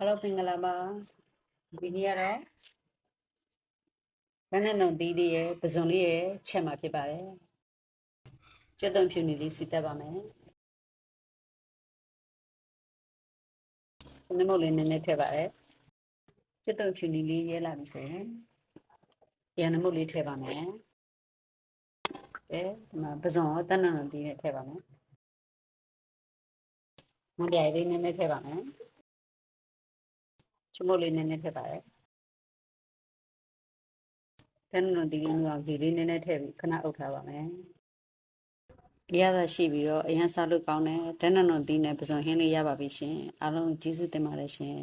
Hello မင်္ဂလာပါဒီနေ့ကတော့နန်းနုံသီးလေးရဲ့ပဇွန်လေးရဲ့ချက်မှာဖြစ်ပါတယ်ကျက်သွန်ဖြူနေလေးစီတက်ပါမယ်နမုတ်လေးနည်းနည်းထည့်ပါတယ်ကျက်သွန်ဖြူနေလေးရဲလာပြီဆိုရင်ပြန်နမုတ်လေးထည့်ပါမယ်ဒီမှာပဇွန်ရောတန်းနုံသီးနဲ့ထည့်ပါမယ်မွန်ပြိုင်လေးနည်းနည်းထည့်ပါမယ်ချမုတ်လေးနည်းနည်းထည့်ပါတယ်တန်းနုံသီးလေးမျိုးဒီလေးနည်းနည်းထည့်ပြီးခဏအုပ်ထားပါမယ်ရရရှိပြီးတော့အရင်စားလို့ကောင်းတယ်တန်းနုံသီးနဲ့ပဇွန်ဟင်းလေးရပါပြီရှင်အားလုံးကျေးဇူးတင်ပါတယ်ရှင်